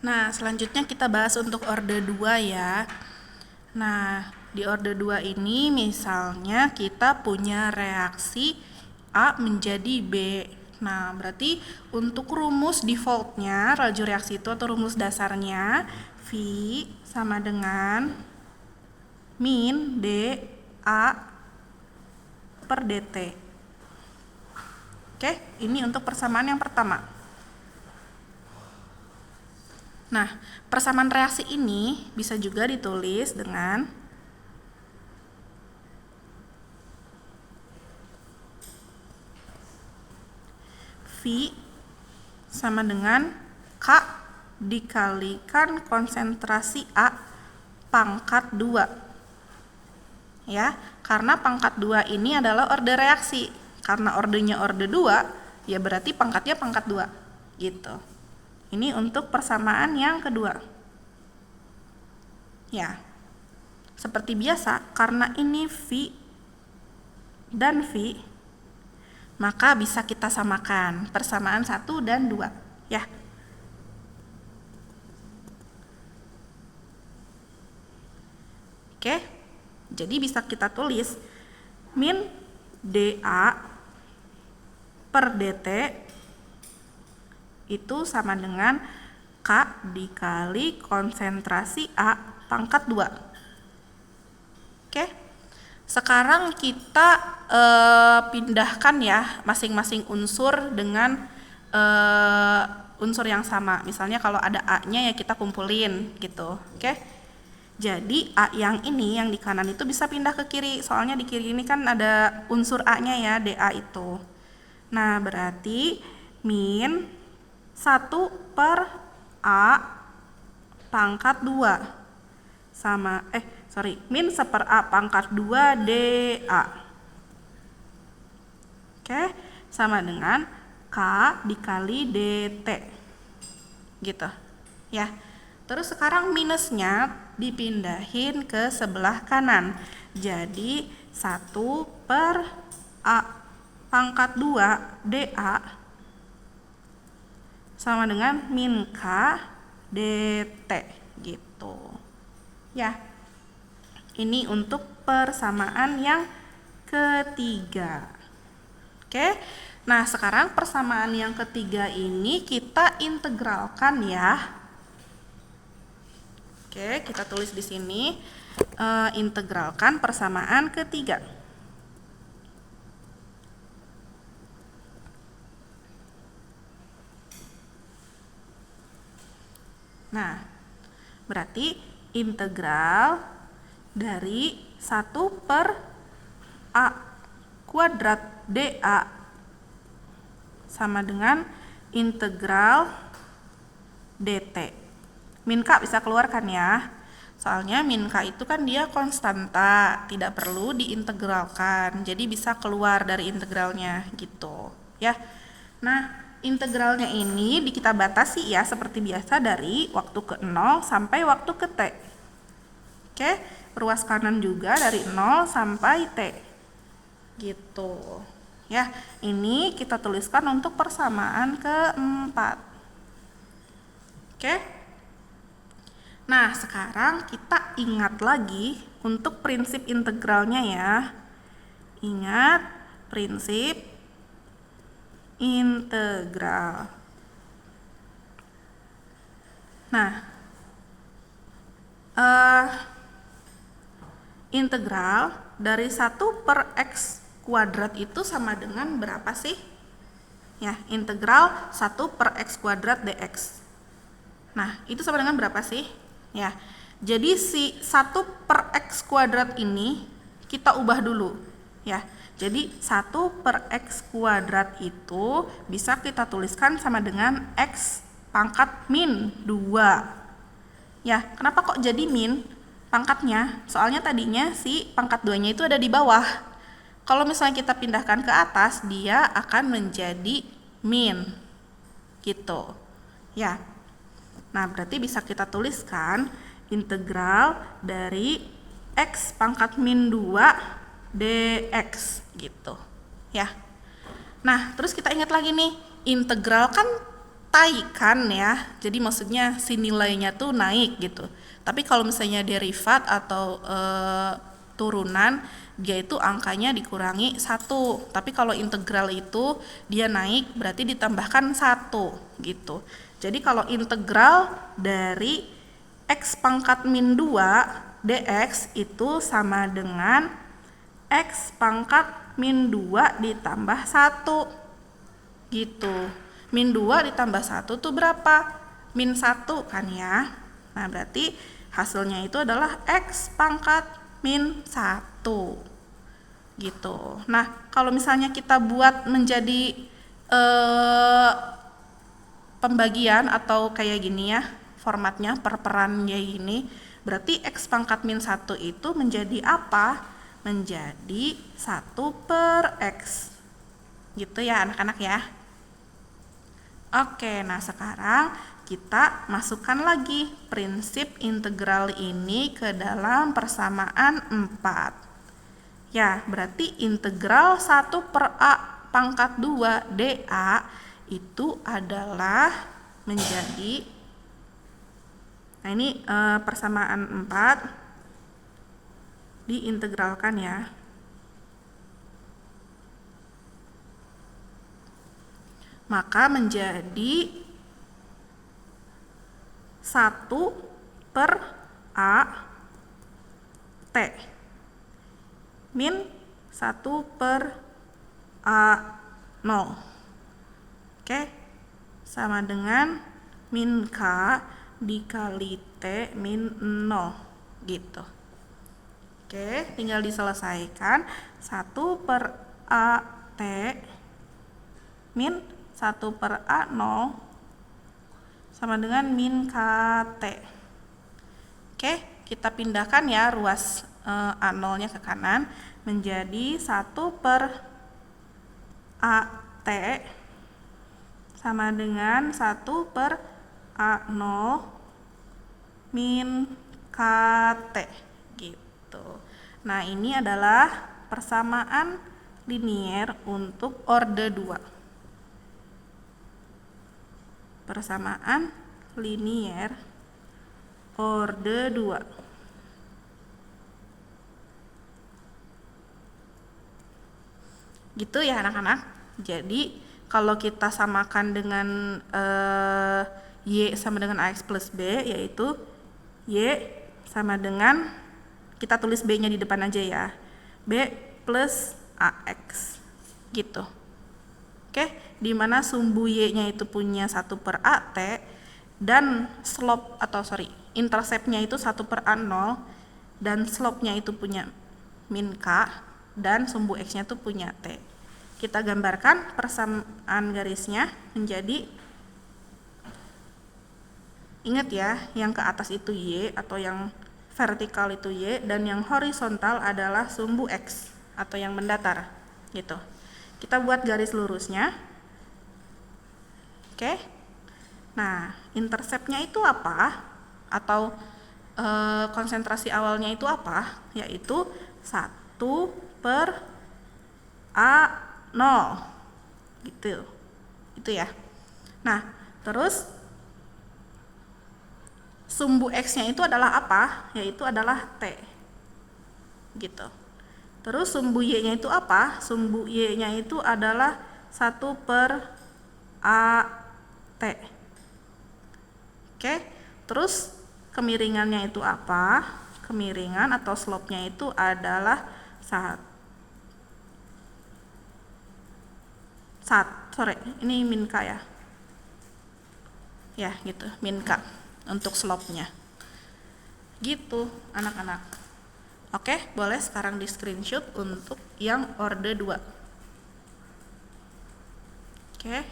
Nah, selanjutnya kita bahas untuk orde 2 ya. Nah, di orde 2 ini misalnya kita punya reaksi A menjadi B. Nah, berarti untuk rumus defaultnya laju reaksi itu atau rumus dasarnya V sama dengan min dA per dt. Oke, ini untuk persamaan yang pertama. Nah, persamaan reaksi ini bisa juga ditulis dengan V sama dengan K dikalikan konsentrasi A pangkat 2. Ya, karena pangkat 2 ini adalah orde reaksi. Karena ordenya orde 2, ya berarti pangkatnya pangkat 2. Gitu. Ini untuk persamaan yang kedua. Ya. Seperti biasa, karena ini V dan V, maka bisa kita samakan persamaan 1 dan 2. Ya. Oke. Jadi bisa kita tulis min dA per dt itu sama dengan K dikali konsentrasi A pangkat 2. Oke. Sekarang kita pindahkan ya masing-masing unsur dengan unsur yang sama. Misalnya kalau ada A-nya ya kita kumpulin gitu. Oke. Jadi A yang ini yang di kanan itu bisa pindah ke kiri. Soalnya di kiri ini kan ada unsur A-nya ya, dA itu. Nah, berarti min 1 per A pangkat 2 sama min 1 per A pangkat 2 dA. Oke, sama dengan K dikali dt. Gitu. Ya. Terus sekarang minusnya dipindahin ke sebelah kanan. Jadi 1 per A pangkat 2 dA sama dengan min K dt gitu. Ya. Ini untuk persamaan yang ketiga. Oke. Nah, sekarang persamaan yang ketiga ini kita integralkan ya. Oke, kita tulis di sini integralkan persamaan ketiga. Nah, berarti integral dari 1 per A kuadrat dA sama dengan integral dt. Min K bisa keluarkan ya. Soalnya min K itu kan dia konstanta, tidak perlu diintegralkan. Jadi bisa keluar dari integralnya gitu, ya. Nah, integralnya ini kita batasi ya seperti biasa dari waktu ke 0 sampai waktu ke T. Oke, ruas kanan juga dari 0 sampai T. Gitu. Ya, ini kita tuliskan untuk persamaan keempat. Oke. Nah, sekarang kita ingat lagi untuk prinsip integralnya ya. Ingat prinsip integral. Nah, integral dari 1 per X kuadrat itu sama dengan berapa sih? Ya, integral 1 per X kuadrat dx. Nah, itu sama dengan berapa sih? Ya, jadi si 1 per X kuadrat ini kita ubah dulu. Ya, jadi 1 per X kuadrat itu bisa kita tuliskan sama dengan X pangkat min 2. Ya, kenapa kok jadi min pangkatnya? Soalnya tadinya si pangkat 2-nya itu ada di bawah. Kalau misalnya kita pindahkan ke atas, dia akan menjadi min. Gitu. Ya. Nah, berarti bisa kita tuliskan integral dari X pangkat min 2 dx gitu. Ya. Nah, terus kita ingat lagi nih, integral kan taikan ya, jadi maksudnya si nilainya tuh naik gitu. Tapi kalau misalnya derivat atau turunan, dia itu angkanya dikurangi 1. Tapi kalau integral itu dia naik berarti ditambahkan 1 gitu. Jadi kalau integral dari x pangkat min 2 dx itu sama dengan x pangkat min 2 ditambah 1 gitu. Min 2 ditambah 1 tuh berapa? Min 1 kan ya. Nah berarti hasilnya itu adalah x pangkat min 1 gitu. Nah kalau misalnya kita buat menjadi pembagian atau kayak gini ya, formatnya per-peran kayak gini, berarti x pangkat min 1 itu menjadi apa? Menjadi 1/x gitu ya anak-anak ya. Oke, nah sekarang kita masukkan lagi prinsip integral ini ke dalam persamaan 4. Ya, berarti integral 1/a pangkat 2 dA itu adalah menjadi, nah ini persamaan 4 diintegralkan ya. Maka menjadi 1/a t min 1/a0. Oke, sama dengan min k dikali t min 0 gitu. Oke, tinggal diselesaikan. 1/a t min 1/a0 sama dengan min kt. Oke, kita pindahkan ya ruas A0 nya ke kanan menjadi 1/at sama dengan 1/a0 min kt gitu. Nah ini adalah persamaan linier untuk orde 2. Persamaan linier orde 2. Gitu ya anak-anak. Jadi kalau kita samakan dengan y sama dengan ax plus b, yaitu y sama dengan, kita tulis b nya di depan aja ya, b plus ax gitu. Oke, dimana sumbu y-nya itu punya 1/at dan slope atau intercept-nya itu 1/a0 dan slope-nya itu punya min k dan sumbu x-nya itu punya t. Kita gambarkan persamaan garisnya menjadi, ingat ya, yang ke atas itu y atau yang vertikal itu y dan yang horizontal adalah sumbu x atau yang mendatar gitu. Kita buat garis lurusnya. Oke. Nah, intercept-nya itu apa? Atau konsentrasi awalnya itu apa? Yaitu 1/a0. Gitu. Itu ya. Nah, terus sumbu x-nya itu adalah apa? Yaitu adalah t. Gitu. Terus sumbu y-nya itu apa? Sumbu y-nya itu adalah 1/at. Oke, terus kemiringannya itu apa? Kemiringan atau slope-nya itu adalah ini min k ya. Ya, gitu, min k untuk slope-nya. Gitu, anak-anak. Oke, boleh sekarang di screenshot untuk yang orde 2. Oke.